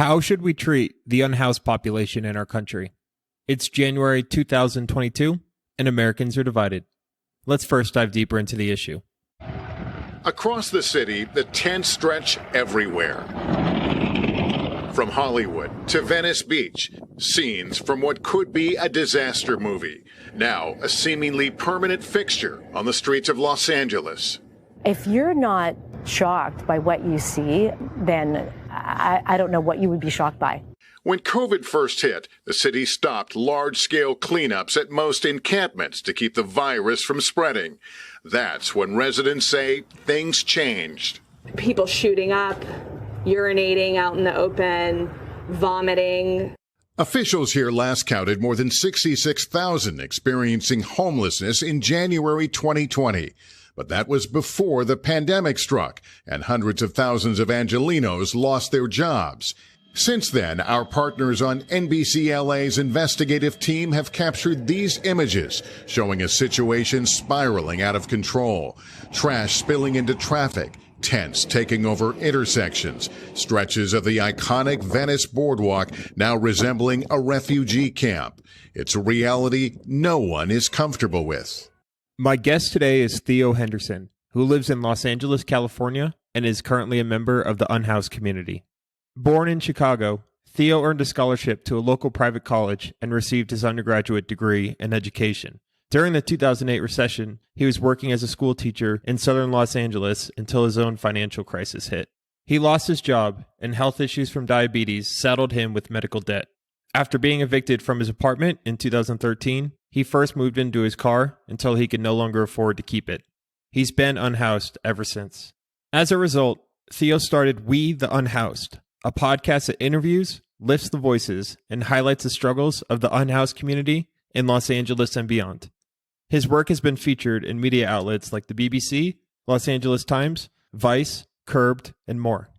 How should we treat the unhoused population in our country? It's January 2022, and Americans are divided. Let's first dive deeper into the issue. Across the city, the tents stretch everywhere. From Hollywood to Venice Beach, scenes from what could be a disaster movie, now a seemingly permanent fixture on the streets of Los Angeles. If you're not shocked by what you see, then I don't know what you would be shocked by. When COVID first hit, the city stopped large-scale cleanups at most encampments to keep the virus from spreading. That's when residents say things changed. People shooting up, urinating out in the open, vomiting. Officials here last counted more than 66,000 experiencing homelessness in January 2020. But that was before the pandemic struck, and hundreds of thousands of Angelenos lost their jobs. Since then, our partners on NBC LA's investigative team have captured these images showing a situation spiraling out of control. Trash spilling into traffic, tents taking over intersections, stretches of the iconic Venice boardwalk now resembling a refugee camp. It's a reality no one is comfortable with. My guest today is Theo Henderson, who lives in Los Angeles, California, and is currently a member of the Unhoused community. Born in Chicago, Theo earned a scholarship to a local private college and received his undergraduate degree in education. During the 2008 recession, he was working as a school teacher in southern Los Angeles until his own financial crisis hit. He lost his job, and health issues from diabetes saddled him with medical debt. After being evicted from his apartment in 2013, he first moved into his car until he could no longer afford to keep it. He's been unhoused ever since. As a result, Theo started We the Unhoused, a podcast that interviews, lifts the voices, and highlights the struggles of the unhoused community in Los Angeles and beyond. His work has been featured in media outlets like the BBC, Los Angeles Times, Vice, Curbed, and more.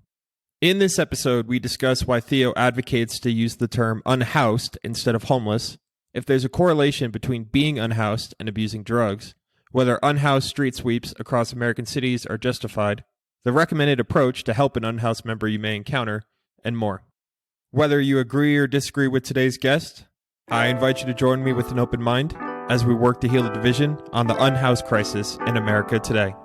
In this episode, we discuss why Theo advocates to use the term unhoused instead of homeless, if there's a correlation between being unhoused and abusing drugs, whether unhoused street sweeps across American cities are justified, the recommended approach to help an unhoused member you may encounter, and more. Whether you agree or disagree with today's guest, I invite you to join me with an open mind as we work to heal the division on the unhoused crisis in America today.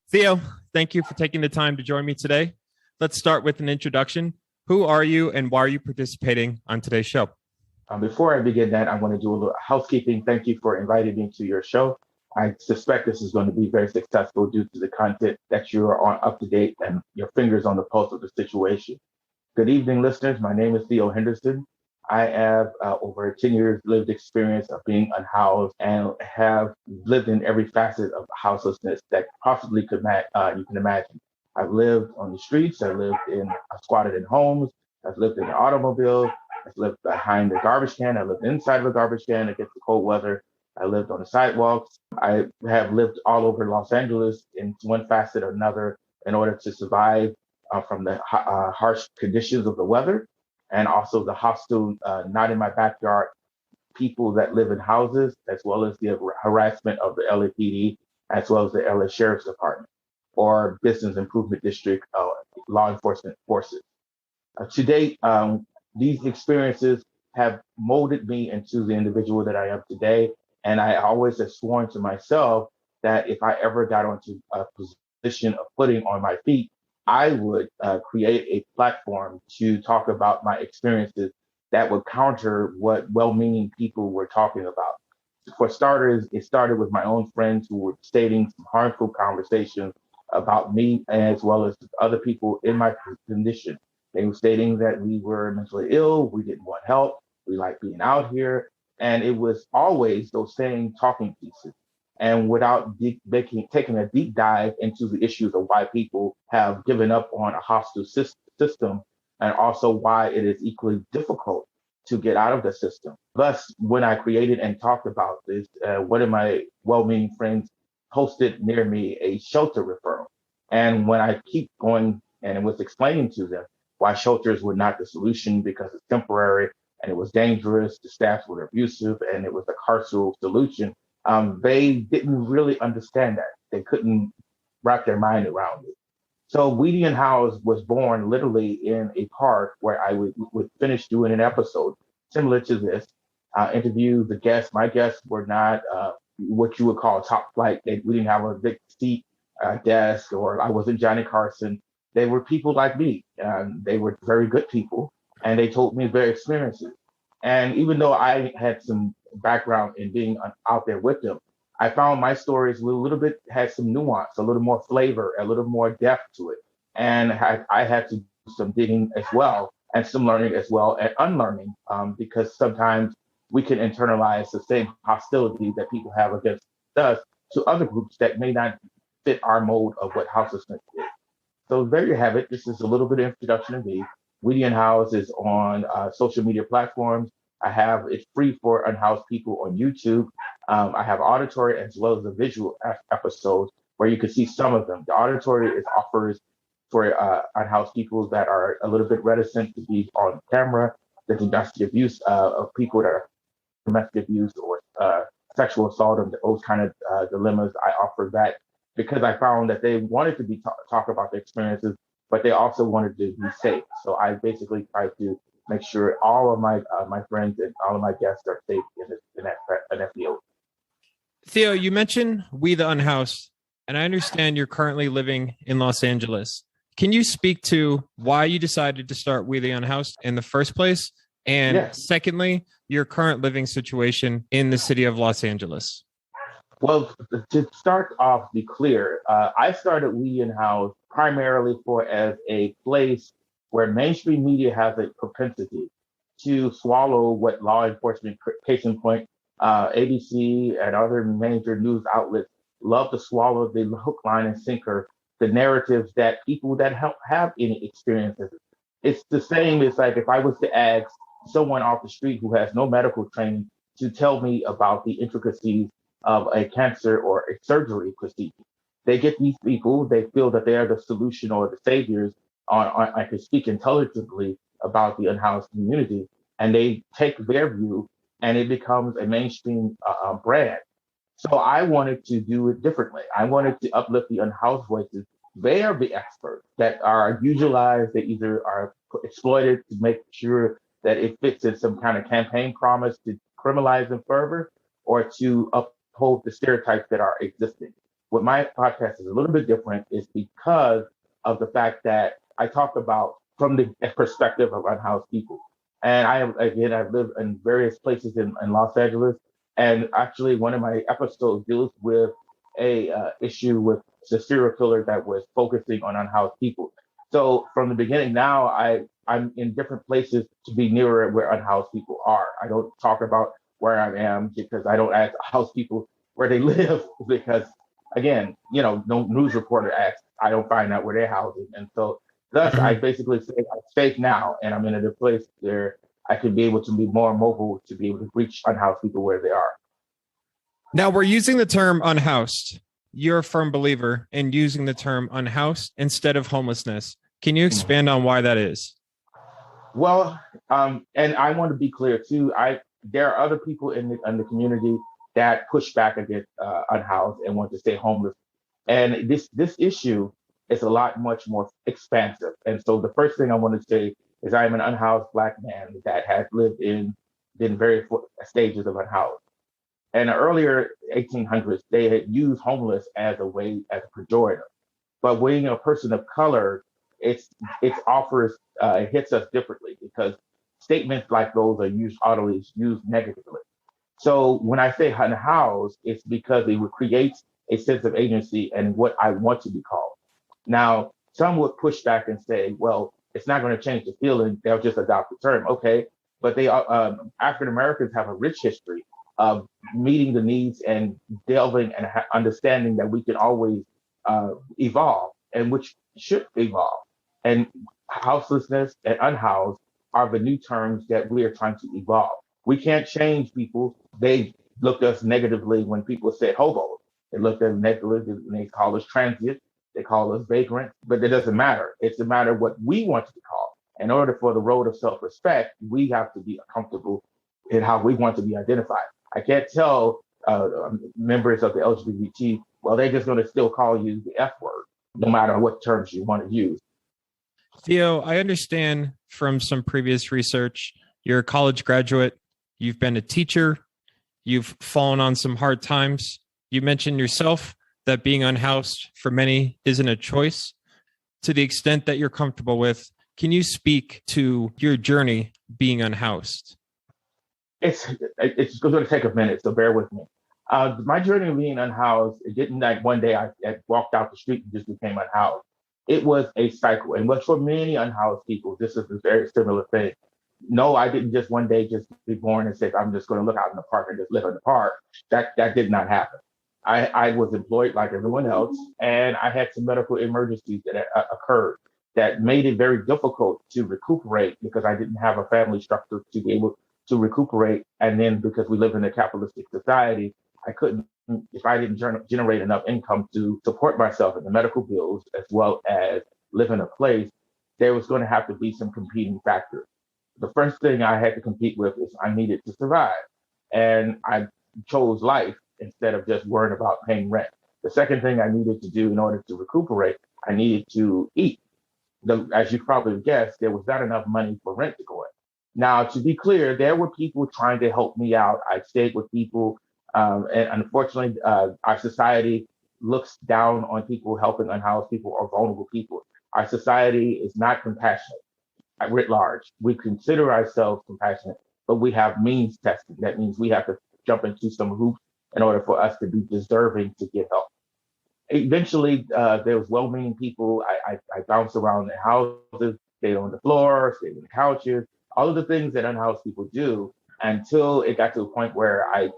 Theo, thank you for taking the time to join me today. Let's start with an introduction. Who are you and why are you participating on today's show? Before I begin that, I want to do a little housekeeping. Thank you for inviting me to your show. I suspect this is going to be very successful due to the content that you are on up to date and your fingers on the pulse of the situation. Good evening, listeners. My name is Theo Henderson. I have over 10 years lived experience of being unhoused and have lived in every facet of houselessness that possibly you can imagine. I've lived on the streets. I squatted in homes. I've lived in an automobile. I've lived behind the garbage can. I lived inside of a garbage can against the cold weather. I lived on the sidewalks. I have lived all over Los Angeles in one facet or another in order to survive from the harsh conditions of the weather. And also the hostile, not in my backyard, people that live in houses, as well as the harassment of the LAPD, as well as the LA Sheriff's Department or Business Improvement District law enforcement forces. To date, these experiences have molded me into the individual that I am today. And I always have sworn to myself that if I ever got onto a position of footing on my feet, I would create a platform to talk about my experiences that would counter what well-meaning people were talking about. For starters, it started with my own friends who were stating some harmful conversations about me as well as other people in my condition. They were stating that we were mentally ill, we didn't want help, we like being out here. And it was always those same talking pieces. And without taking a deep dive into the issues of why people have given up on a hostile system, and also why it is equally difficult to get out of the system. Thus, when I created and talked about this, one of my well-meaning friends posted near me a shelter referral. And when I keep going and was explaining to them why shelters were not the solution because it's temporary and it was dangerous, the staffs were abusive, and it was a carceral solution, they didn't really understand that. They couldn't wrap their mind around it. So Weedy and House was born literally in a park where I would finish doing an episode similar to this, interview the guests. My guests were not what you would call top flight. We didn't have a big seat, desk, or I wasn't Johnny Carson. They were people like me. They were very good people, and they told me their experiences. And even though I had some background in being out there with them, I found my stories a little bit had some nuance, a little more flavor, a little more depth to it. And I had to do some digging as well, and some learning as well, and unlearning, because sometimes we can internalize the same hostility that people have against us to other groups that may not fit our mode of what houselessness is. So there you have it. This is a little bit of introduction to me. Weedy and House is on social media platforms. It's free for unhoused people on YouTube. I have auditory as well as the visual episodes where you can see some of them. The auditory offers for unhoused people that are a little bit reticent to be on camera, the domestic abuse of people that are domestic abuse or sexual assault, and those kind of dilemmas. I offer that because I found that they wanted to be talk about their experiences, but they also wanted to be safe. So I basically try to make sure all of my friends and all of my guests are safe in that field. Theo, you mentioned We the Unhoused, and I understand you're currently living in Los Angeles. Can you speak to why you decided to start We the Unhoused in the first place? And Yes. Secondly, your current living situation in the city of Los Angeles. Well, to start off, be clear, I started We and House primarily as a place where mainstream media has a propensity to swallow what law enforcement, case in point, ABC and other major news outlets love to swallow the hook, line, and sinker, the narratives that people that have any experiences. It's the same as like if I was to ask someone off the street who has no medical training to tell me about the intricacies of a cancer or a surgery procedure. They get these people, they feel that they are the solution or the saviors I can speak intelligently about the unhoused community, and they take their view and it becomes a mainstream brand. So I wanted to do it differently. I wanted to uplift the unhoused voices. They are the experts that are utilized, they either are exploited to make sure that it fits in some kind of campaign promise to criminalize them further or to uphold the stereotypes that are existing. What my podcast is a little bit different is because of the fact that I talk about from the perspective of unhoused people. And I've lived in various places in Los Angeles. And actually one of my episodes deals with a issue with the serial killer that was focusing on unhoused people. So from the beginning now, I'm in different places to be nearer where unhoused people are. I don't talk about where I am because I don't ask house people where they live because, again, no news reporter asks. I don't find out where they're housing. And so thus, I basically say I'm safe now, and I'm in a place where I can be able to be more mobile to be able to reach unhoused people where they are. Now, we're using the term unhoused. You're a firm believer in using the term unhoused instead of homelessness. Can you expand on why that is? Well, and I want to be clear too. There are other people in the community that push back against unhoused and want to stay homeless, and this issue is much more expansive. And so the first thing I want to say is I'm an unhoused Black man that has lived in various stages of unhoused. And earlier 1800s, they had used homeless as a pejorative. But being a person of color, it hits us differently because statements like those are always used negatively. So when I say unhoused, it's because it creates a sense of agency and what I want to be called. Now, some would push back and say, well, it's not going to change the feeling. They'll just adopt the term. Okay. But African Americans have a rich history of meeting the needs and delving and understanding that we can always evolve and which should evolve. And houselessness and unhoused are the new terms that we are trying to evolve. We can't change people. They looked at us negatively when people said hobos. They looked at us negatively and they call us transient. They call us vagrant, but it doesn't matter. It's a matter of what we want to be called. In order for the road of self-respect, we have to be comfortable in how we want to be identified. I can't tell members of the LGBT, well, they're just going to still call you the F word, no matter what terms you want to use. Theo, I understand from some previous research, you're a college graduate, you've been a teacher, you've fallen on some hard times. You mentioned yourself that being unhoused for many isn't a choice. To the extent that you're comfortable with, can you speak to your journey being unhoused? It's going to take a minute, so bear with me. My journey of being unhoused, it didn't like one day I walked out the street and just became unhoused. It was a cycle. And what for many unhoused people, this is a very similar thing. No, I didn't just one day just be born and say, I'm just going to look out in the park and just live in the park. That did not happen. I was employed like everyone else, and I had some medical emergencies that occurred that made it very difficult to recuperate because I didn't have a family structure to be able to recuperate. And then because we live in a capitalistic society, I couldn't, if I didn't generate enough income to support myself and the medical bills, as well as live in a place, there was going to have to be some competing factors. The first thing I had to compete with is I needed to survive. And I chose life instead of just worrying about paying rent. The second thing I needed to do in order to recuperate, I needed to eat. As you probably guessed, there was not enough money for rent to go in. Now, to be clear, there were people trying to help me out. I stayed with people. And unfortunately, our society looks down on people helping unhoused people or vulnerable people. Our society is not compassionate writ large. We consider ourselves compassionate, but we have means testing. That means we have to jump into some hoops in order for us to be deserving to get help. Eventually, there was well-meaning people. I bounced around the houses, stayed on the floor, stayed on the couches, all of the things that unhoused people do, until it got to a point where I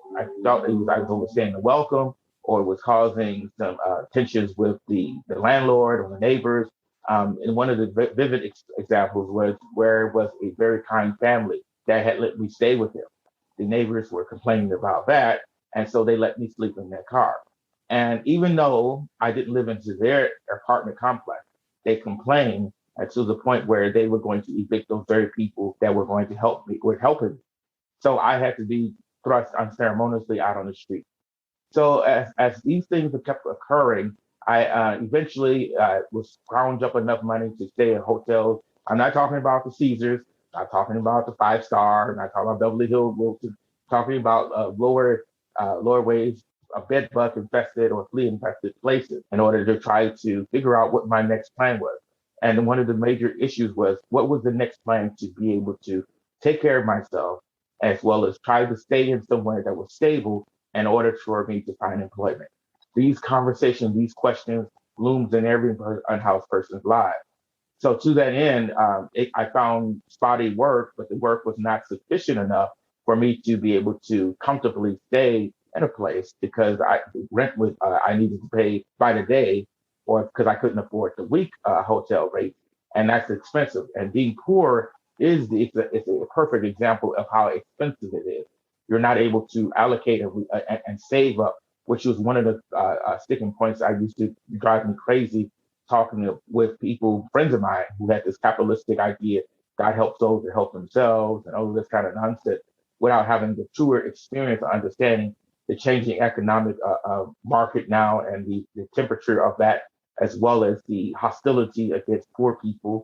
felt I was overstaying the welcome, or it was causing some tensions with the landlord or the neighbors. And one of the vivid examples was where it was a very kind family that had let me stay with them. The neighbors were complaining about that, and so they let me sleep in their car. And even though I didn't live into their apartment complex, they complained to the point where they were going to evict those very people that were going to help me, were helping me. So I had to be thrust unceremoniously out on the street. So as these things have kept occurring, I eventually was scrounged up enough money to stay in hotels. I'm not talking about the Caesars, not talking about the 5-star, not talking about Beverly Hills, Wilson, talking about lower wage, bed bug infested or flea infested places in order to try to figure out what my next plan was. And one of the major issues was what was the next plan to be able to take care of myself, as well as try to stay in somewhere that was stable in order for me to find employment. These conversations, these questions looms in every unhoused person's life. So to that end, I found spotty work, but the work was not sufficient enough for me to be able to comfortably stay in a place because rent was I needed to pay by the day, or because I couldn't afford the week hotel rate, and that's expensive. And being poor it's a perfect example of how expensive it is. You're not able to allocate and save up, which was one of the sticking points I used to drive me crazy talking with people, friends of mine who had this capitalistic idea, God helps those that help themselves and all of this kind of nonsense, without having the truer experience of understanding the changing economic market now and the temperature of that, as well as the hostility against poor people,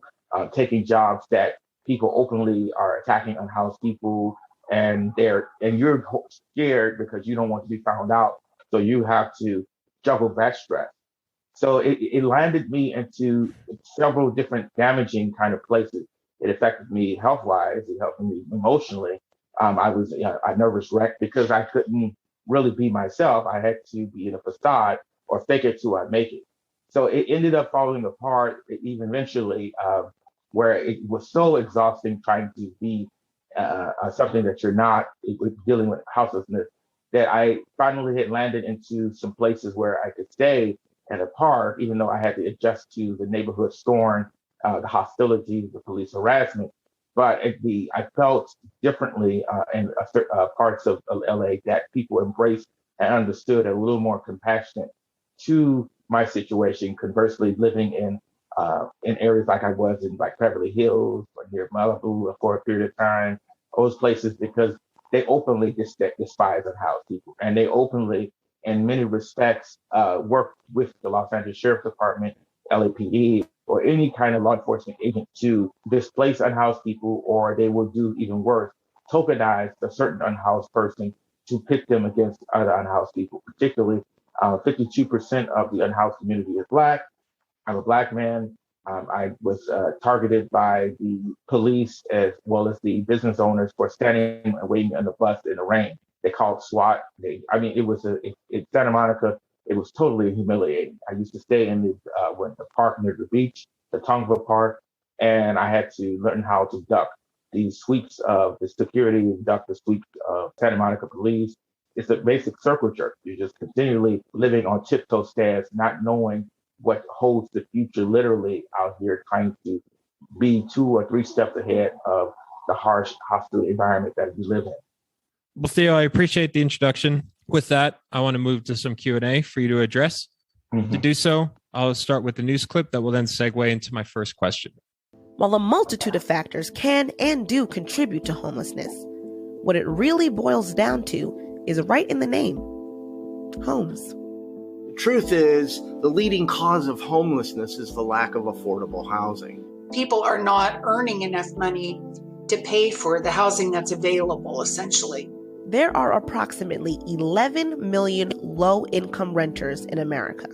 taking jobs that people openly are attacking unhoused people, and you're scared because you don't want to be found out. So you have to juggle that stress. So it landed me into several different damaging kind of places. It affected me health-wise. It helped me emotionally. I was a nervous wreck because I couldn't really be myself. I had to be in a facade or fake it till I make it. So it ended up falling apart even eventually, where it was so exhausting trying to be something that you're not dealing with houselessness, that I finally had landed into some places where I could stay at a park, even though I had to adjust to the neighborhood scorn, the hostility, the police harassment. But I felt differently in parts of LA that people embraced and understood a little more compassionate to my situation. Conversely, living in areas like I was in like Beverly Hills or near Malibu for a period of time, those places, because they openly despise unhoused people, and they openly, in many respects, work with the Los Angeles Sheriff's Department, LAPD, or any kind of law enforcement agent to displace unhoused people, or they will do even worse, tokenize a certain unhoused person to pit them against other unhoused people. Particularly, 52% of the unhoused community is Black. I'm a Black man. I was targeted by the police as well as the business owners for standing and waiting on the bus in the rain. They called SWAT. It was in Santa Monica. It was totally humiliating. I used to stay in the park near the beach, the Tongva Park, and I had to learn how to duck the sweeps of the security and duck the sweeps of Santa Monica police. It's a basic circle jerk. You're just continually living on tiptoe stairs, not knowing what holds the future, literally out here trying to be 2 or 3 steps ahead of the harsh, hostile environment that we live in. Well, Theo, I appreciate the introduction. With that, I want to move to some Q&A for you to address. Mm-hmm. To do so, I'll start with the news clip that will then segue into my first question. While a multitude of factors can and do contribute to homelessness, what it really boils down to is right in the name: homes. The truth is, the leading cause of homelessness is the lack of affordable housing. People are not earning enough money to pay for the housing that's available, essentially. There are approximately 11 million low-income renters in America.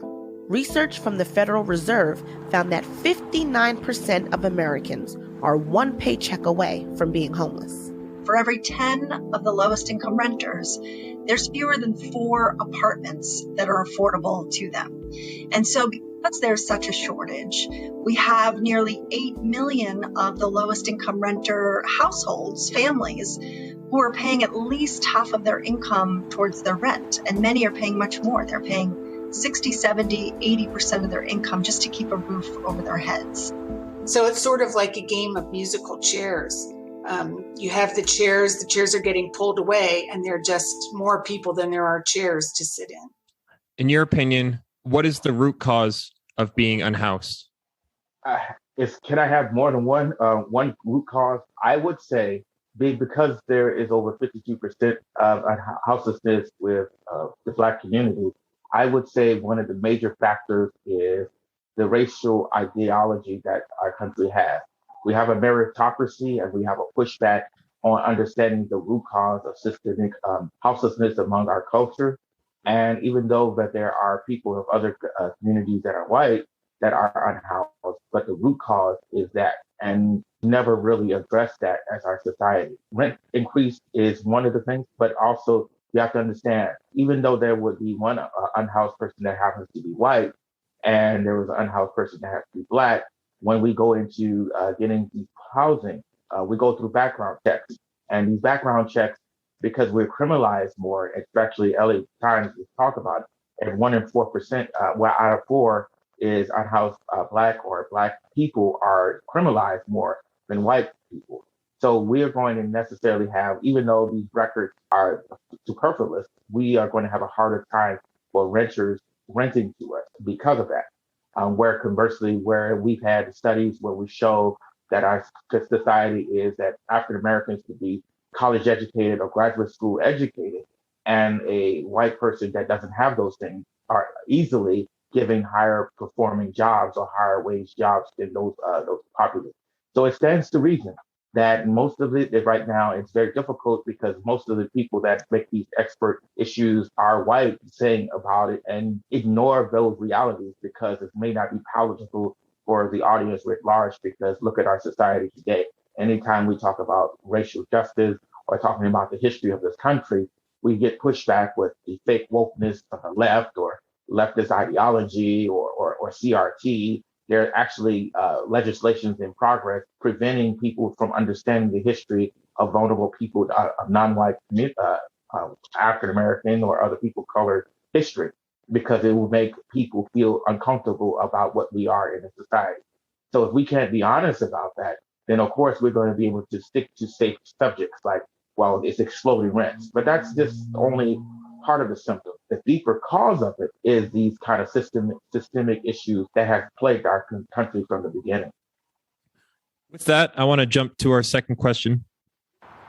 Research from the Federal Reserve found that 59% of Americans are one paycheck away from being homeless. For every 10 of the lowest income renters, there's fewer than 4 apartments that are affordable to them. And so because there's such a shortage, we have nearly 8 million of the lowest income renter households, families, who are paying at least half of their income towards their rent. And many are paying much more. They're paying 60, 70, 80% of their income just to keep a roof over their heads. So it's sort of like a game of musical chairs. You have the chairs are getting pulled away, and there are just more people than there are chairs to sit in. In your opinion, what is the root cause of being unhoused? Can I have more than one root cause? I would say because there is over 52% of houselessness with the Black community, I would say one of the major factors is the racial ideology that our country has. We have a meritocracy, and we have a pushback on understanding the root cause of systemic houselessness among our culture. And even though that there are people of other communities that are white that are unhoused, but the root cause is that, and never really address that as our society. Rent increase is one of the things, but also you have to understand, even though there would be one unhoused person that happens to be white, and there was an unhoused person that has to be Black, when we go into getting the housing, we go through background checks. And these background checks, because we're criminalized more, especially LA Times talk about it, and 1 in 4%, out of 4 is unhoused Black or Black people are criminalized more than white people. So we are going to necessarily have, even though these records are superfluous, we are going to have a harder time for renters renting to us because of that. Where conversely, where we've had studies where we show that our society is that African Americans could be college educated or graduate school educated, and a white person that doesn't have those things are easily giving higher performing jobs or higher wage jobs than those populace. So it stands to reason that most of it right now, it's very difficult because most of the people that make these expert issues are white, saying about it and ignore those realities because it may not be palatable for the audience writ large. Because look at our society today. Anytime we talk about racial justice or talking about the history of this country, we get pushback with the fake wokeness of the left or leftist ideology or CRT. There are actually legislations in progress preventing people from understanding the history of vulnerable people, of non-white African-American or other people of color history, because it will make people feel uncomfortable about what we are in a society. So if we can't be honest about that, then of course we're going to be able to stick to safe subjects like, well, it's exploding rents. But that's just only part of the symptom. The deeper cause of it is these kind of systemic issues that have plagued our country from the beginning. With that, I want to jump to our second question.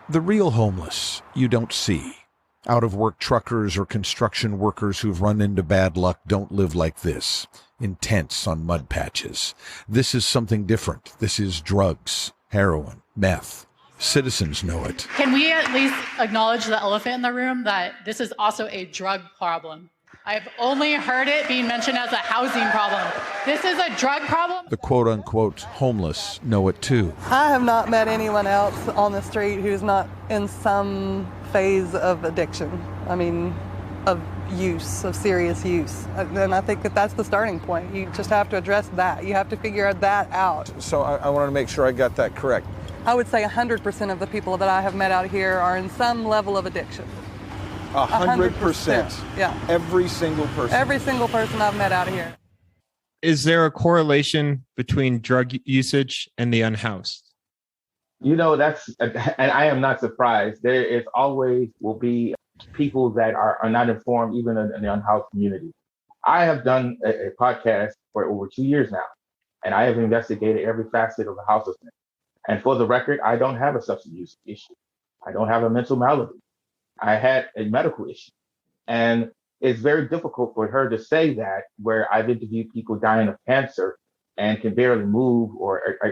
The real homeless you don't see. Out-of-work truckers or construction workers who've run into bad luck don't live like this, in tents on mud patches. This is something different. This is drugs, heroin, meth. Citizens know it. Can we at least acknowledge the elephant in the room that this is also a drug problem? I've only heard it being mentioned as a housing problem. This is a drug problem. The quote-unquote homeless know it too. I have not met anyone else on the street who's not in some phase of addiction. I mean, of use, of serious use. And I think that that's the starting point. You just have to address that. You have to figure that out. So I wanted to make sure I got that correct. I would say 100% of the people that I have met out here are in some level of addiction. 100%. Yeah. Every single person. Every single person I've met out here. Is there a correlation between drug usage and the unhoused? You know, and I am not surprised. There is always will be people that are not informed, even in the unhoused community. I have done a podcast for over 2 years now, and I have investigated every facet of the houselessness. And for the record, I don't have a substance use issue. I don't have a mental malady. I had a medical issue. And it's very difficult for her to say that, where I've interviewed people dying of cancer and can barely move,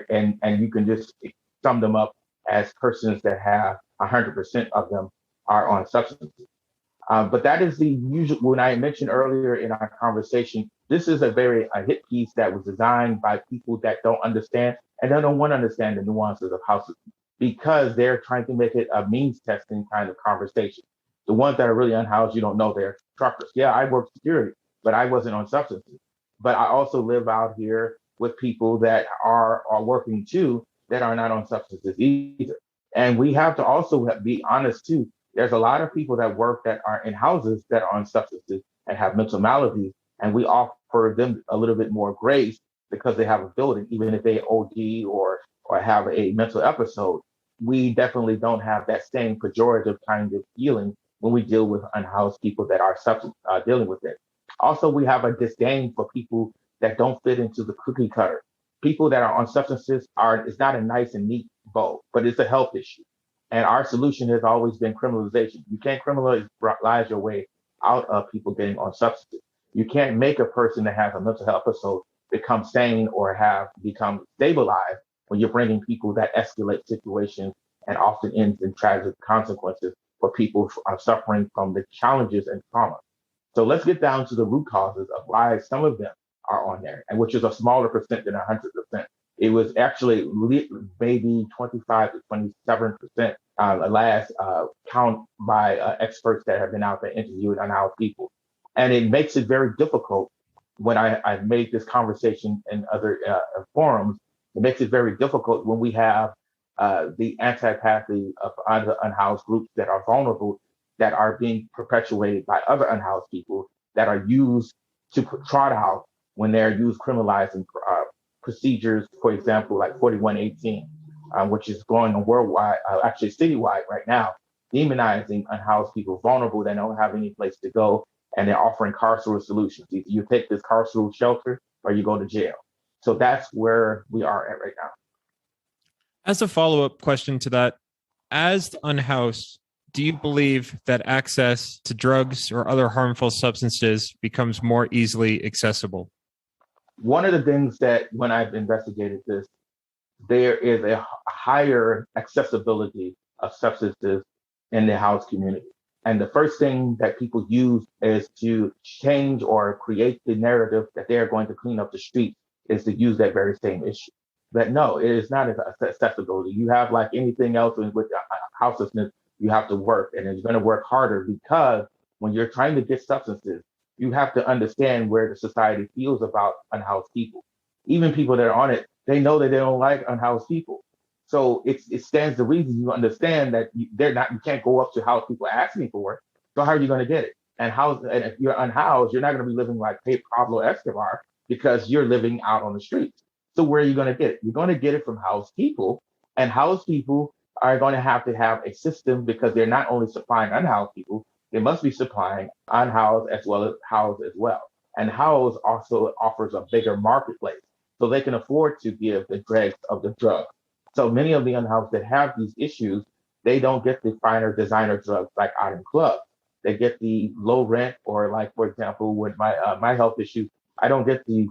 and you can just sum them up as persons that have 100% of them are on substances. But that is the usual. When I mentioned earlier in our conversation, this is a hit piece that was designed by people that don't understand, and they don't want to understand the nuances of housing, because they're trying to make it a means testing kind of conversation. The ones that are really unhoused, you don't know, they're truckers. Yeah, I work security, but I wasn't on substances. But I also live out here with people that are working too, that are not on substances either. And we have to also be honest too. There's a lot of people that work that are in houses that are on substances and have mental maladies, and we offer them a little bit more grace because they have a building, even if they OD or have a mental episode. We definitely don't have that same pejorative kind of feeling when we deal with unhoused people that are dealing with it. Also, we have a disdain for people that don't fit into the cookie cutter. People that are on substances it's not a nice and neat bow, but it's a health issue. And our solution has always been criminalization. You can't criminalize your way out of people getting on substances. You can't make a person that has a mental health episode become sane or become stabilized when you're bringing people that escalate situations and often ends in tragic consequences for people suffering from the challenges and trauma. So let's get down to the root causes of why some of them are on there, and which is a smaller percent than 100%. It was actually maybe 25 to 27% last count by experts that have been out there interviewing unhoused people. And it makes it very difficult when I've made this conversation in other forums. It makes it very difficult when we have the antipathy of other unhoused groups that are vulnerable, that are being perpetuated by other unhoused people that are used to trot out when they're used criminalizing procedures, for example, like 4118, which is going on worldwide, actually citywide right now, demonizing unhoused people, vulnerable, that don't have any place to go, and they're offering carceral solutions. Either you take this carceral shelter or you go to jail. So that's where we are at right now. As a follow-up question to that, as unhoused, do you believe that access to drugs or other harmful substances becomes more easily accessible? One of the things that when I've investigated this, there is a higher accessibility of substances in the housed community. And the first thing that people use is to change or create the narrative that they're going to clean up the streets, is to use that very same issue. But no, it is not accessibility. You have, like anything else with houselessness, you have to work, and it's going to work harder, because when you're trying to get substances, you have to understand where the society feels about unhoused people. Even people that are on it, they know that they don't like unhoused people. So it stands to reason you understand that you can't go up to house people asking for it. So how are you going to get it? And if you're unhoused, you're not going to be living like Pablo Escobar, because you're living out on the streets. So where are you going to get it? You're going to get it from housed people, And housed people are going to have a system because they're not only supplying unhoused people, they must be supplying unhoused as well as housed as well. And housed also offers a bigger marketplace, so they can afford to give the dregs of the drug. So many of the unhoused that have these issues, they don't get the finer designer drugs like out in clubs. They get the low rent, or like, for example, with my health issues, I don't get the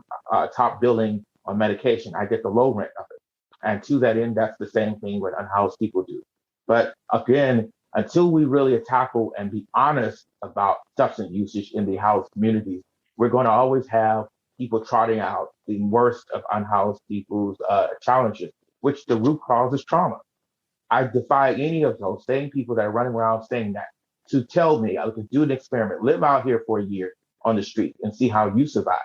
top billing on medication. I get the low rent of it. And to that end, that's the same thing what unhoused people do. But again, until we really tackle and be honest about substance usage in the housed communities, we're going to always have people trotting out the worst of unhoused people's challenges, which the root cause is trauma. I defy any of those same people that are running around saying that to tell me I could do an experiment, live out here for a year on the street and see how you survive,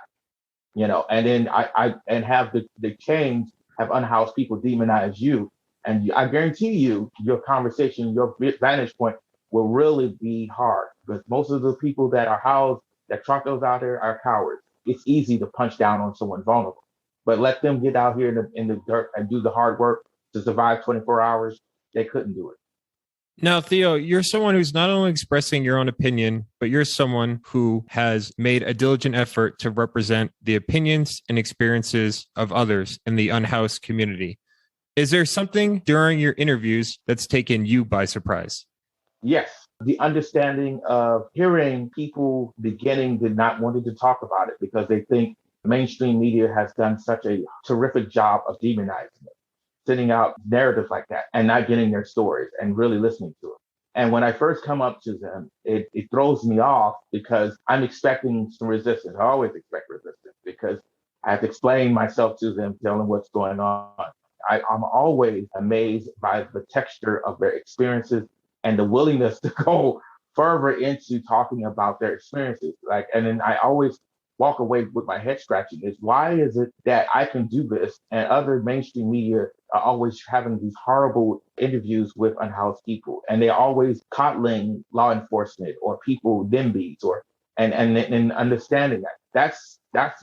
and then I have the change, have unhoused people demonize you. And I guarantee you, your conversation, your vantage point will really be hard, because most of the people that are housed, that trot those out there, are cowards. It's easy to punch down on someone vulnerable, but let them get out here in the dirt and do the hard work to survive 24 hours. They couldn't do it. Now, Theo, you're someone who's not only expressing your own opinion, but you're someone who has made a diligent effort to represent the opinions and experiences of others in the unhoused community. Is there something during your interviews that's taken you by surprise? Yes. The understanding of hearing people beginning to not wanting to talk about it because they think mainstream media has done such a terrific job of demonizing it, sending out narratives like that and not getting their stories and really listening to it. And when I first come up to them, it throws me off because I'm expecting some resistance. I always expect resistance because I have to explain myself to them, tell them what's going on. I'm always amazed by the texture of their experiences and the willingness to go further into talking about their experiences. And then I always walk away with my head scratching is, why is it that I can do this and other mainstream media are always having these horrible interviews with unhoused people, and they're always coddling law enforcement or people NIMBYs and understanding that's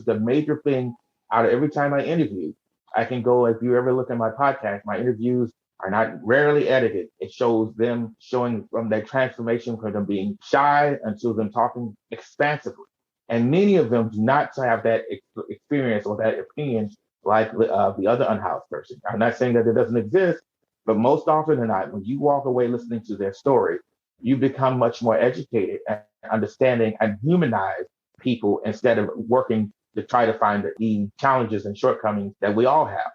the major thing out of every time I interview. I can go, if you ever look at my podcast, my interviews are not rarely edited. It shows them showing from their transformation from them being shy until them talking expansively. And many of them do not have that experience or that opinion like the other unhoused person. I'm not saying that it doesn't exist, but most often than not, when you walk away listening to their story, you become much more educated and understanding and humanize people instead of working to try to find the challenges and shortcomings that we all have.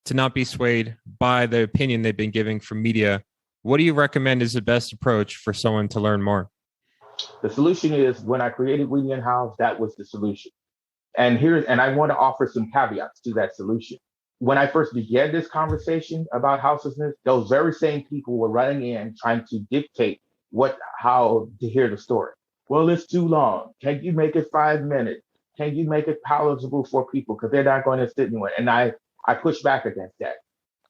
To not be swayed by the opinion they've been giving from media, what do you recommend is the best approach for someone to learn more? The solution is, when I created We Unhoused, that was the solution. And I want to offer some caveats to that solution. When I first began this conversation about houselessness, those very same people were running in trying to dictate how to hear the story. Well, it's too long. Can you make it 5 minutes? Can you make it palatable for people? Because they're not going to sit anywhere. And I push back against that.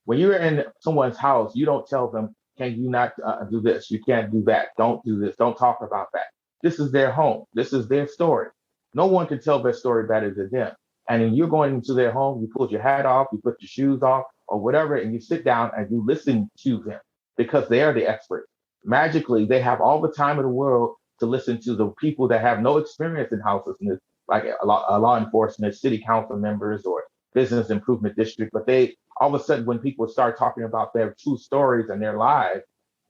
When you're in someone's house, you don't tell them, can you not do this? You can't do that. Don't do this. Don't talk about that. This is their home. This is their story. No one can tell their story better than them. And when you're going into their home, you pull your hat off, you put your shoes off or whatever, and you sit down and you listen to them because they are the experts. Magically, they have all the time in the world to listen to the people that have no experience in houselessness, like a law enforcement, city council members, or business improvement district. But they, all of a sudden, when people start talking about their true stories and their lives,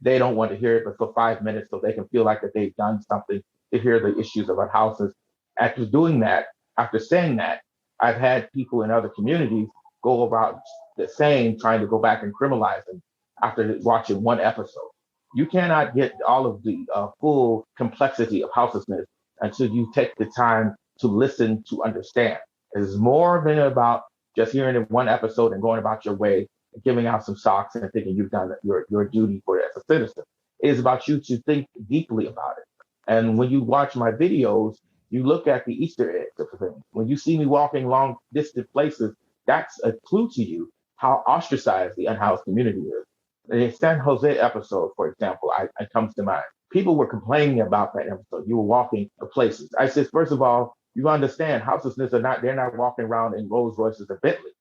they don't want to hear it but for 5 minutes so they can feel like that they've done something to hear the issues about houses. After doing that, after saying that, I've had people in other communities go about the same, trying to go back and criminalize them after watching one episode. You cannot get all of the full complexity of houselessness until you take the time to listen, to understand. It's more than about just hearing it one episode and going about your way, and giving out some socks and thinking you've done your duty for it as a citizen. It is about you to think deeply about it. And when you watch my videos, you look at the Easter eggs of things. When you see me walking long distant places, that's a clue to you how ostracized the unhoused community is. The San Jose episode, for example, it comes to mind. People were complaining about that episode. You were walking to places. I said, first of all, you understand houselessness they're not walking around in Rolls Royces or Bentley.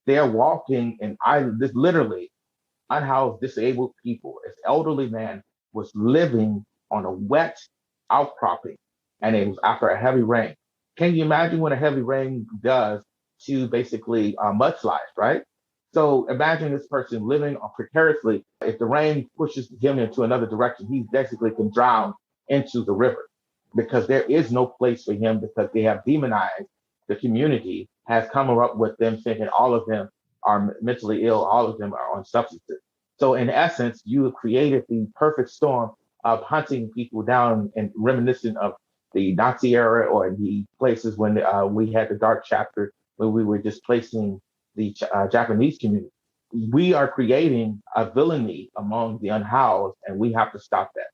They're walking literally unhoused, disabled people. This elderly man was living on a wet outcropping, and it was after a heavy rain. Can you imagine what a heavy rain does to basically mudslides, right? So imagine this person living precariously. If the rain pushes him into another direction, he basically can drown into the river because there is no place for him because they have demonized the community, has come up with them thinking all of them are mentally ill, all of them are on substances. So in essence, you have created the perfect storm of hunting people down and reminiscent of the Nazi era or the places when we had the dark chapter when we were displacing the Japanese community. We are creating a villainy among the unhoused, and we have to stop that.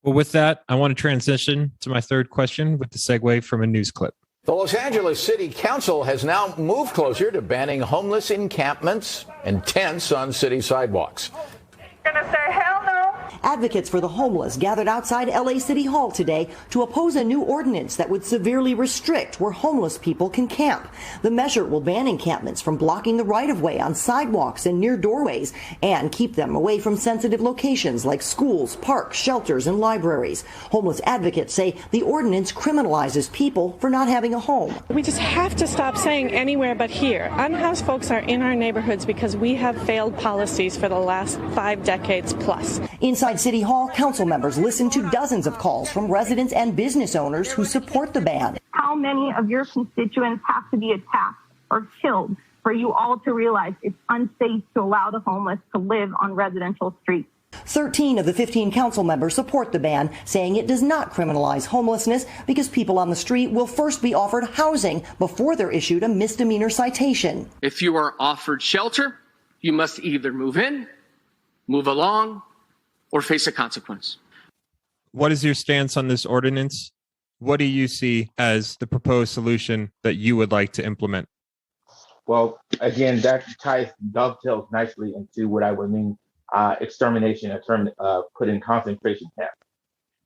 Well, with that, I want to transition to my third question with the segue from a news clip. The Los Angeles City Council has now moved closer to banning homeless encampments and tents on city sidewalks. Gonna say hell no. Advocates for the homeless gathered outside LA City Hall today to oppose a new ordinance that would severely restrict where homeless people can camp. The measure will ban encampments from blocking the right-of-way on sidewalks and near doorways and keep them away from sensitive locations like schools, parks, shelters, and libraries. Homeless advocates say the ordinance criminalizes people for not having a home. We just have to stop saying anywhere but here. Unhoused folks are in our neighborhoods because we have failed policies for the last 5 decades plus. Inside City Hall, council members listened to dozens of calls from residents and business owners who support the ban. How many of your constituents have to be attacked or killed for you all to realize it's unsafe to allow the homeless to live on residential streets? 13 of the 15 council members support the ban, saying it does not criminalize homelessness because people on the street will first be offered housing before they're issued a misdemeanor citation. If you are offered shelter, you must either move in, move along, or face a consequence. What is your stance on this ordinance? What do you see as the proposed solution that you would like to implement? Well, again, that dovetails nicely into what I would mean extermination, put in concentration camps.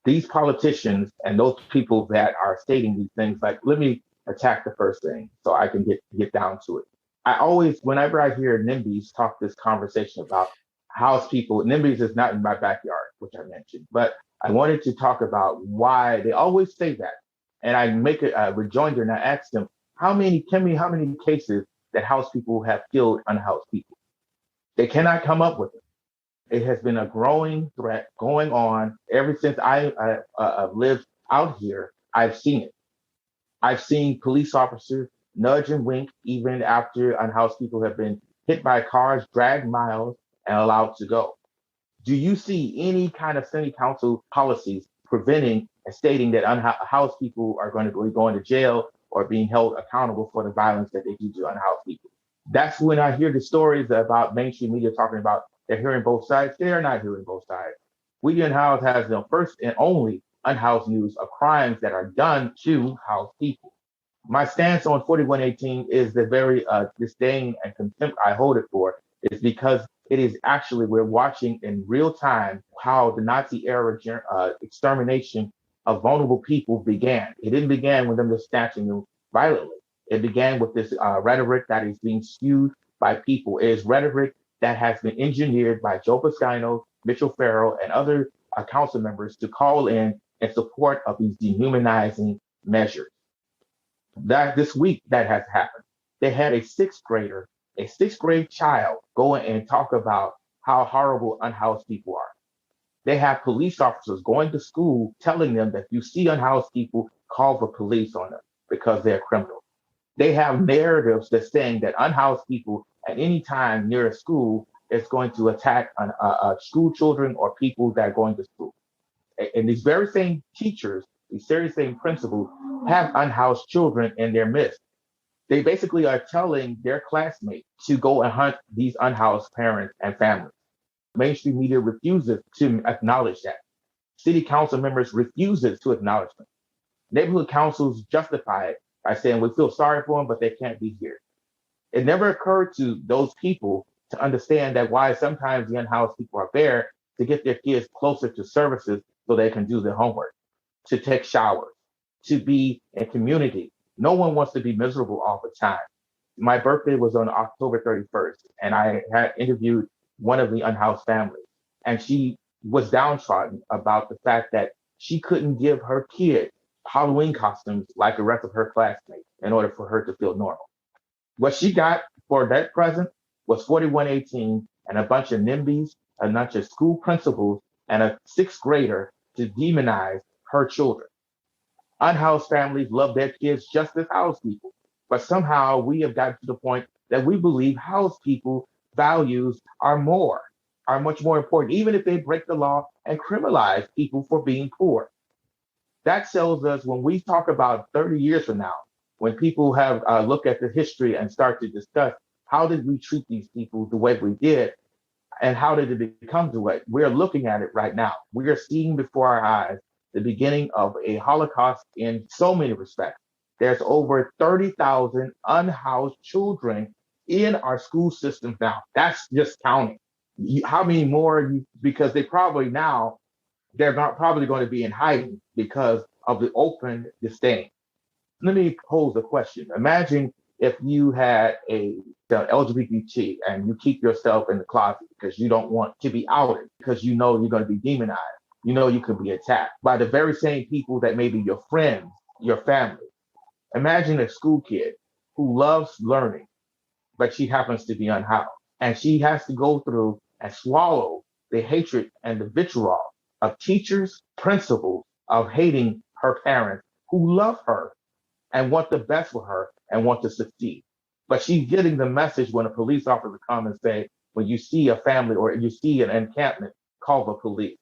These politicians and those people that are stating these things, like, let me attack the first thing so I can get down to it. I always, whenever I hear NIMBYs talk this conversation about house people, NIMBYs is not in my backyard, which I mentioned, but I wanted to talk about why they always say that. And I make a rejoinder and I ask them, tell me how many cases that house people have killed unhoused people? They cannot come up with it. It has been a growing threat going on ever since I lived out here. I've seen it. I've seen police officers nudge and wink even after unhoused people have been hit by cars, dragged miles, and allowed to go. Do you see any kind of city council policies preventing and stating that unhoused people are going to be going to jail or being held accountable for the violence that they do to unhoused people? That's when I hear the stories about mainstream media talking about they're hearing both sides. They are not hearing both sides. We Unhoused has the first and only unhoused news of crimes that are done to housed people. My stance on 4118 is the very disdain and contempt I hold it for is because it is actually, we're watching in real time how the Nazi era extermination of vulnerable people began. It didn't begin with them just snatching them violently. It began with this rhetoric that is being skewed by people. It is rhetoric that has been engineered by Joe Piscino, Mitchell Farrell, and other council members to call in support of these dehumanizing measures. That this week that has happened. They had a sixth grade child go in and talk about how horrible unhoused people are. They have police officers going to school telling them that if you see unhoused people, call the police on them because they're criminals. They have narratives that's saying that unhoused people at any time near a school is going to attack school children or people that are going to school. And these very same teachers, these very same principals have unhoused children in their midst. They basically are telling their classmates to go and hunt these unhoused parents and families. Mainstream media refuses to acknowledge that. City council members refuses to acknowledge them. Neighborhood councils justify it by saying we feel sorry for them, but they can't be here. It never occurred to those people to understand that why sometimes the unhoused people are there to get their kids closer to services so they can do their homework, to take showers, to be in community. No one wants to be miserable all the time. My birthday was on October 31st, and I had interviewed one of the unhoused families. And she was downtrodden about the fact that she couldn't give her kid Halloween costumes like the rest of her classmates in order for her to feel normal. What she got for that present was 4118 and a bunch of NIMBYs, a bunch of school principals, and a sixth grader to demonize her children. Unhoused families love their kids just as housed people, but somehow we have gotten to the point that we believe housed people values are much more important, even if they break the law and criminalize people for being poor. That tells us when we talk about 30 years from now, when people have look at the history and start to discuss how did we treat these people the way we did, and how did it become the way we're looking at it right now. We are seeing before our eyes the beginning of a Holocaust in so many respects. There's over 30,000 unhoused children in our school systems now. That's just counting. How many more? Because they're not probably going to be in hiding because of the open disdain. Let me pose a question. Imagine if you had a LGBT and you keep yourself in the closet because you don't want to be outed, because you know you're going to be demonized. You know you could be attacked by the very same people that may be your friends, your family. Imagine a school kid who loves learning, but she happens to be unhoused. And she has to go through and swallow the hatred and the vitriol of teachers, principals, of hating her parents who love her and want the best for her and want to succeed. But she's getting the message when a police officer comes and say, when you see a family or you see an encampment, call the police.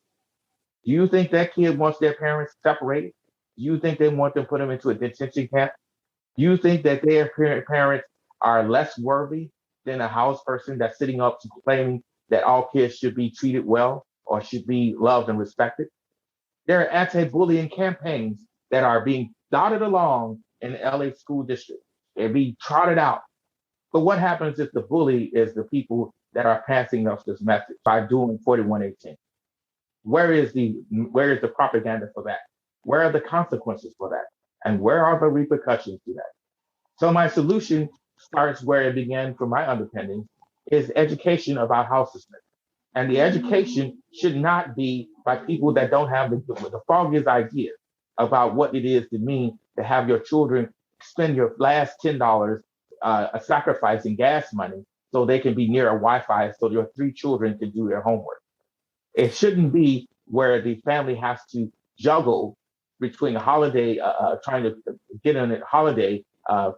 Do you think that kid wants their parents separated? Do you think they want them to put them into a detention camp? Do you think that their parents are less worthy than a house person that's sitting up claiming that all kids should be treated well or should be loved and respected? There are anti-bullying campaigns that are being dotted along in the LA school district. They're being trotted out. But what happens if the bully is the people that are passing us this message by doing 4118? Where is the propaganda for that? Where are the consequences for that? And where are the repercussions to that? So my solution starts where it began from my underpinnings, is education about houselessness. And the education should not be by people that don't have the foggiest idea about what it is to mean to have your children spend your last $10 sacrificing gas money so they can be near a Wi-Fi so your 3 children can do their homework. It shouldn't be where the family has to juggle between a holiday, trying to get in a holiday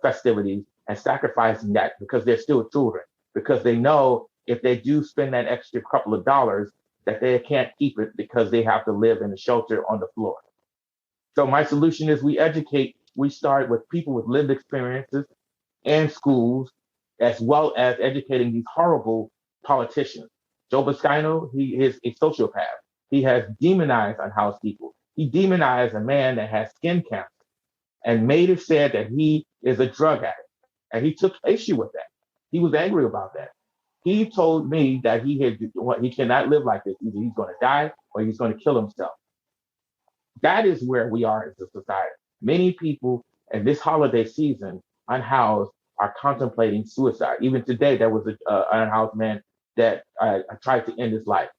festivities and sacrificing that because they're still children, because they know if they do spend that extra couple of dollars that they can't keep it because they have to live in a shelter on the floor. So my solution is we educate. We start with people with lived experiences and schools, as well as educating these horrible politicians. Joe Buscaino, he is a sociopath. He has demonized unhoused people. He demonized a man that has skin cancer and made it said that he is a drug addict. And he took issue with that. He was angry about that. He told me that he cannot live like this. Either he's going to die or he's going to kill himself. That is where we are as a society. Many people in this holiday season, unhoused, are contemplating suicide. Even today, there was an unhoused man that tried to end his life.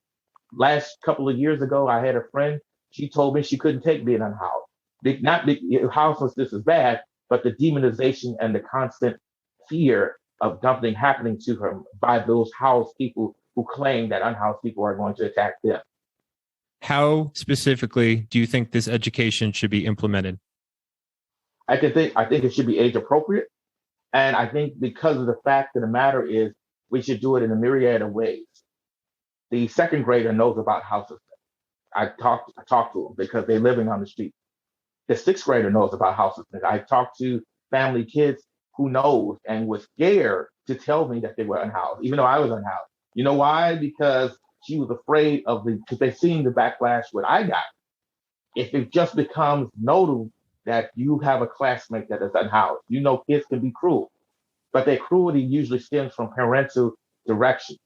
Last couple of years ago, I had a friend. She told me she couldn't take being unhoused. Houselessness is bad, but the demonization and the constant fear of something happening to her by those housed people who claim that unhoused people are going to attack them. How specifically do you think this education should be implemented? I think it should be age appropriate. And I think because of the fact of the matter is we should do it in a myriad of ways. The second grader knows about houselessness. I talk to them because they're living on the street. The sixth grader knows about houselessness. I talked to family kids who knows and was scared to tell me that they were unhoused, even though I was unhoused. You know why? Because she was afraid because they seen the backlash what I got. If it just becomes notable that you have a classmate that is unhoused, you know kids can be cruel, but their cruelty usually stems from parental direction.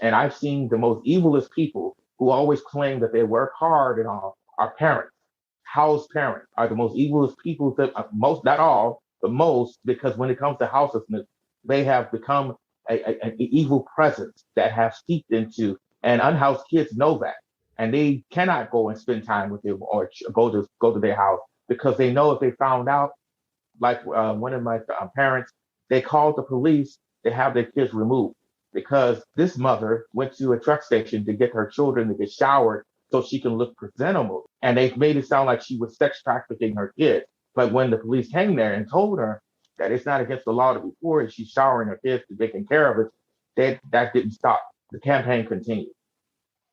And I've seen the most evilest people who always claim that they work hard and all are parents. Housed parents are the most evilest people that most, not all, but most, because when it comes to houselessness, they have become an evil presence that have seeped into, and unhoused kids know that. And they cannot go and spend time with them or go to their house because they know if they found out, like one of my parents, they called the police to have their kids removed because this mother went to a truck station to get her children to get showered so she can look presentable. And they made it sound like she was sex trafficking her kids. But when the police came there and told her that it's not against the law to be poor and she's showering her kids to taking care of it, that didn't stop. The campaign continued.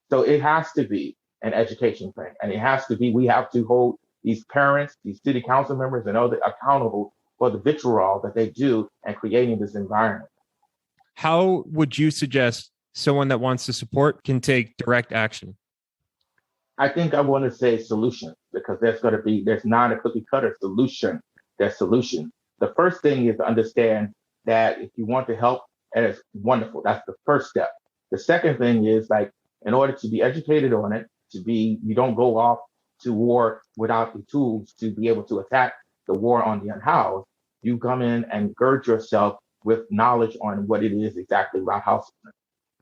So it has to be an education thing. And it has to be, we have to hold these parents, these city council members and others accountable for the vitriol that they do and creating this environment. How would you suggest someone that wants to support can take direct action? I think I want to say solutions because there's not a cookie cutter solution. There's solutions. The first thing is to understand that if you want to help, and it's wonderful. That's the first step. The second thing is like, in order to be educated on it, you don't go off to war without the tools to be able to attack the war on the unhoused. You come in and gird yourself with knowledge on what it is exactly about houselessness.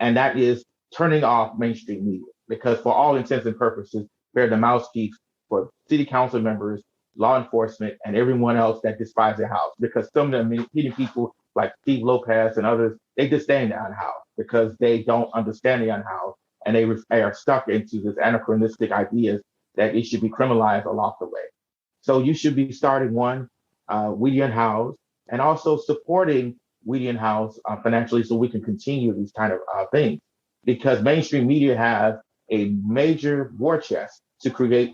And that is turning off mainstream media. Because for all intents and purposes, they're the mouthpiece for city council members, law enforcement, and everyone else that despise their house. Because some of them, many people like Steve Lopez and others, they disdain the unhoused because they don't understand the unhoused, and they are stuck into this anachronistic ideas that it should be criminalized or locked away. So you should be starting one, We Unhoused, and also supporting We Unhoused financially so we can continue these kind of things. Because mainstream media has a major war chest to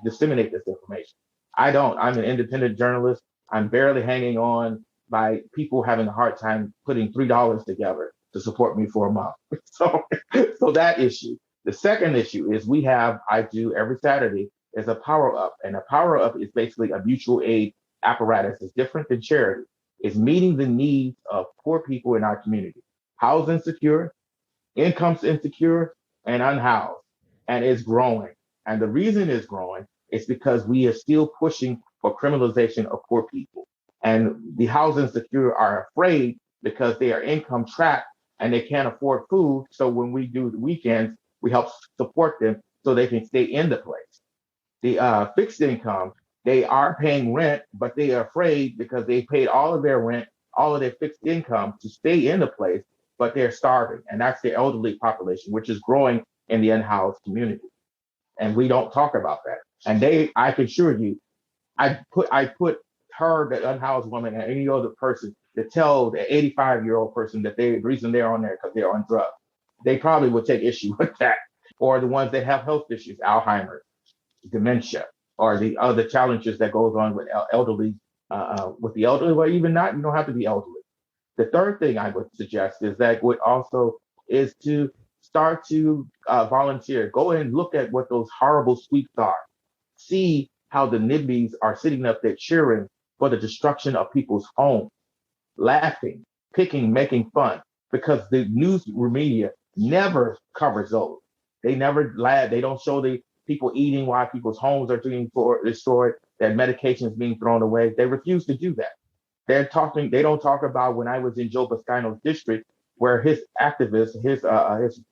disseminate this information. I don't. I'm an independent journalist. I'm barely hanging on by people having a hard time putting $3 together to support me for a month. So that issue. The second issue is I do every Saturday is a power up. And a power up is basically a mutual aid apparatus. It's different than charity. It's meeting the needs of poor people in our community. Housed insecure, income insecure, and unhoused. And it's growing. And the reason it's growing is because we are still pushing for criminalization of poor people. And the housing insecure are afraid because they are income trapped and they can't afford food. So when we do the weekends, we help support them so they can stay in the place. The fixed income, they are paying rent, but they are afraid because they paid all of their rent, all of their fixed income to stay in the place, but they're starving. And that's the elderly population, which is growing in the unhoused community. And we don't talk about that. And I can assure you, I put her, the unhoused woman, and any other person to tell the 85-year-old person that the reason they're on there because they're on drugs. They probably would take issue with that. Or the ones that have health issues, Alzheimer's, dementia, or the other challenges that goes on with elderly, with the elderly, or even not, you don't have to be elderly. The third thing I would suggest is to start to volunteer. Go and look at what those horrible sweeps are. See how the NIMBYs are sitting up there cheering for the destruction of people's homes, laughing, picking, making fun, because the news media never covers those. They never laugh. They don't show the people eating while people's homes are being destroyed, that medication is being thrown away. They refuse to do that. They don't talk about when I was in Joe Boscano's district, where his activists, his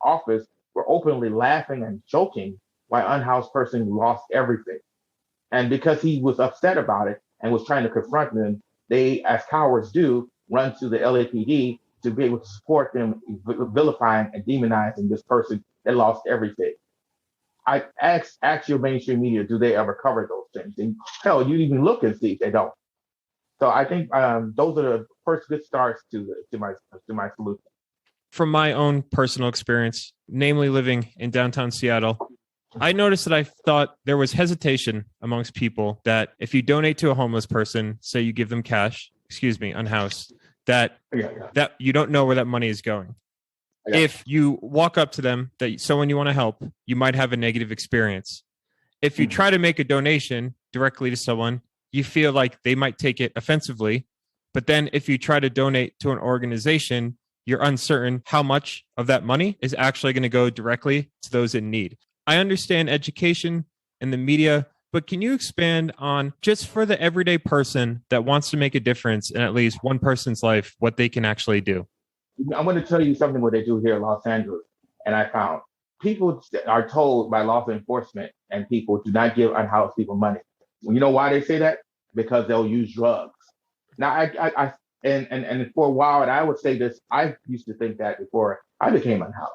office were openly laughing and joking why an unhoused person lost everything. And because he was upset about it and was trying to confront them, they, as cowards do, run to the LAPD to be able to support them, vilifying and demonizing this person that lost everything. I ask your mainstream media, do they ever cover those things? And hell, you even look and see if they don't. So I think those are the first good starts to my solution. From my own personal experience, namely living in downtown Seattle, I noticed that I thought there was hesitation amongst people that if you donate to a homeless person, say you give them cash, unhoused, that you don't know where that money is going. If you walk up to them, that someone you want to help, you might have a negative experience. If you try to make a donation directly to someone, you feel like they might take it offensively. But then if you try to donate to an organization, you're uncertain how much of that money is actually going to go directly to those in need. I understand education and the media, but can you expand on, just for the everyday person that wants to make a difference in at least one person's life, what they can actually do? I'm going to tell you something what they do here in Los Angeles, and I found people are told by law enforcement and people do not give unhoused people money. You know why they say that? Because they'll use drugs. Now, and for a while, and I would say this, I used to think that before I became unhoused.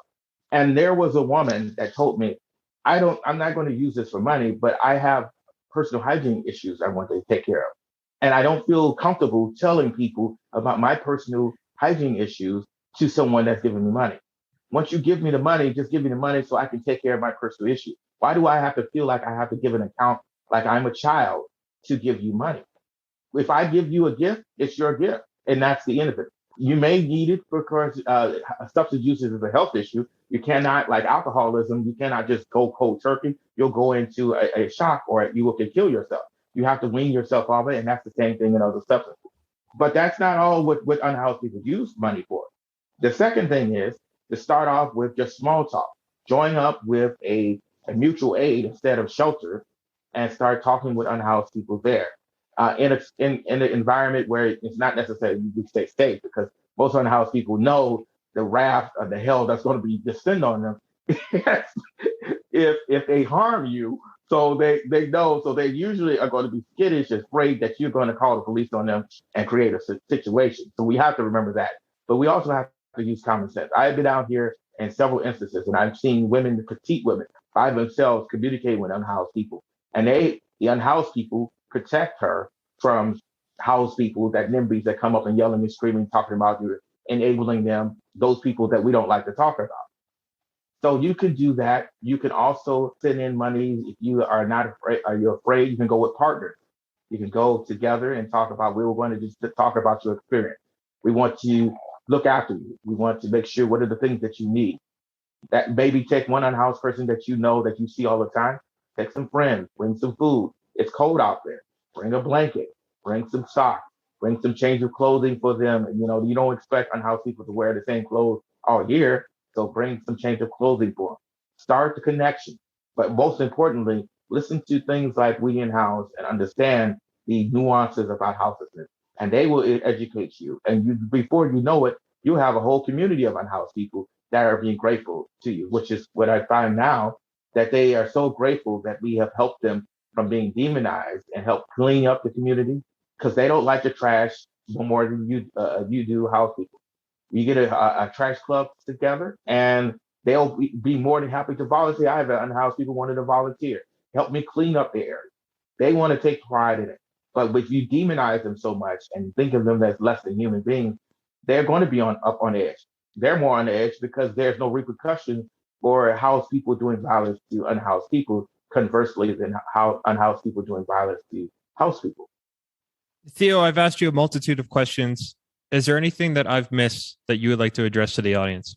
And there was a woman that told me, I'm not going to use this for money, but I have personal hygiene issues I want to take care of. And I don't feel comfortable telling people about my personal hygiene issues to someone that's giving me money. Once you give me the money, just give me the money so I can take care of my personal issues. Why do I have to feel like I have to give an account like I'm a child to give you money? If I give you a gift, it's your gift. And that's the end of it. You may need it because substance use is a health issue. You cannot, like alcoholism, you cannot just go cold turkey. You'll go into a shock or you will kill yourself. You have to wean yourself off it, and that's the same thing in other substances. But that's not all what unhoused people use money for. The second thing is to start off with just small talk. Join up with a mutual aid instead of shelter and start talking with unhoused people there. In an environment where it's not necessary you stay safe, because most unhoused people know the wrath or the hell that's going to be descend on them if they harm you. So they know, so they usually are going to be skittish, afraid that you're going to call the police on them and create a situation. So we have to remember that. But we also have to use common sense. I've been out here in several instances, and I've seen women, petite women, by themselves communicate with unhoused people. And the unhoused people protect her from housed people, that NIMBYs that come up and yelling and screaming, talking about you, enabling them, those people that we don't like to talk about. So you can do that. You can also send in money if you are not afraid. Are you afraid? You can go with partners. You can go together and talk about, we were going to just talk about your experience. We want to look after you. We want to make sure what are the things that you need. That maybe take one unhoused person that you know that you see all the time, take some friends, bring some food. It's cold out there. Bring a blanket, bring some socks, bring some change of clothing for them. And, you don't expect unhoused people to wear the same clothes all year. So bring some change of clothing for them. Start the connection. But most importantly, listen to things like We Unhoused and understand the nuances about houselessness. And they will educate you. And before you know it, you have a whole community of unhoused people that are being grateful to you, which is what I find now, that they are so grateful that we have helped them from being demonized and help clean up the community, because they don't like the trash no more than you do house people. You get a trash club together and they'll be more than happy to volunteer. I have unhoused people wanted to volunteer, help me clean up the area. They want to take pride in it. But if you demonize them so much and think of them as less than human beings, they're going to be up on edge. They're more on the edge because there's no repercussion for housed people doing violence to unhoused people, conversely than how unhoused people doing violence to housed people. Theo, I've asked you a multitude of questions. Is there anything that I've missed that you would like to address to the audience?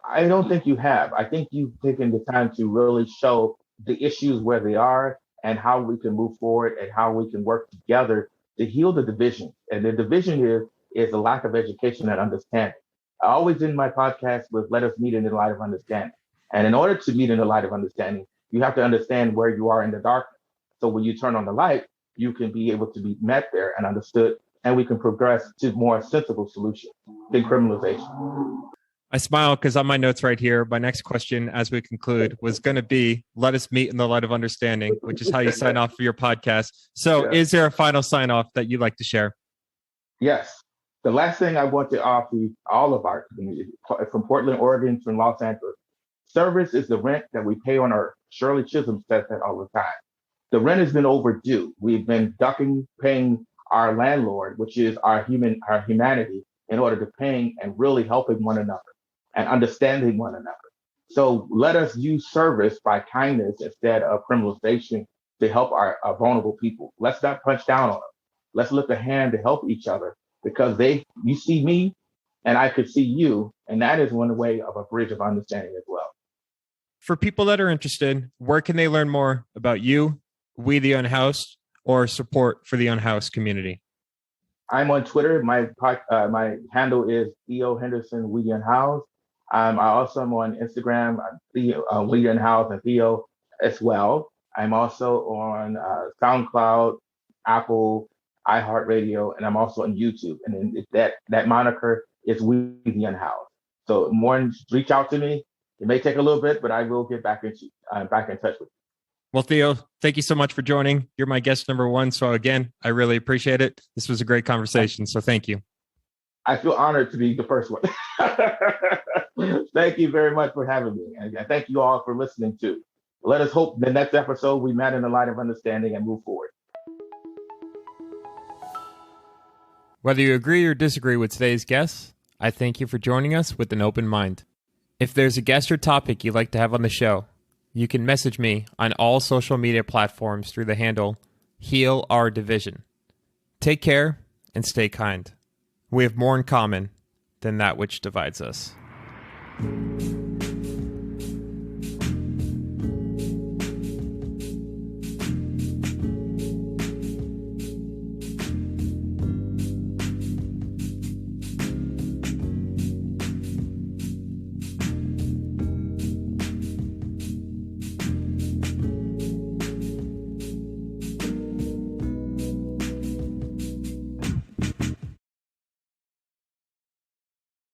I don't think you have. I think you've taken the time to really show the issues where they are and how we can move forward and how we can work together to heal the division. And the division is a lack of education and understanding. I always end my podcast with let us meet in the light of understanding. And in order to meet in the light of understanding, you have to understand where you are in the darkness. So when you turn on the light, you can be able to be met there and understood, and we can progress to more sensible solutions than criminalization. I smile because on my notes right here, my next question as we conclude was going to be, let us meet in the light of understanding, which is how you sign off for your podcast. So Is there a final sign off that you'd like to share? Yes. The last thing I want to offer all of our community, from Portland, Oregon, from Los Angeles, service is the rent that we pay on our Shirley Chisholm says that all the time. The rent has been overdue. We've been ducking paying our landlord, which is our humanity, in order to paying and really helping one another and understanding one another. So let us use service by kindness instead of criminalization to help our vulnerable people. Let's not punch down on them. Let's lift a hand to help each other, because you see me and I could see you. And that is one way of a bridge of understanding as well. For people that are interested, where can they learn more about you, We the Unhoused, or support for the unhoused community? I'm on Twitter. My handle is Theo Henderson, We the Unhoused. I also am on Instagram, Theo, We the Unhoused and Theo as well. I'm also on SoundCloud, Apple, iHeartRadio, and I'm also on YouTube. And then that moniker It's We the Unhoused. So more, reach out to me. It may take a little bit, but I will get back in touch with you. Well, Theo, thank you so much for joining. You're my guest number one. So again, I really appreciate it. This was a great conversation. So thank you. I feel honored to be the first one. Thank you very much for having me. And thank you all for listening too. Let us hope the next episode we met in the light of understanding and move forward. Whether you agree or disagree with today's guests, I thank you for joining us with an open mind. If there's a guest or topic you'd like to have on the show, you can message me on all social media platforms through the handle Heal Our Division. Take care and stay kind. We have more in common than that which divides us.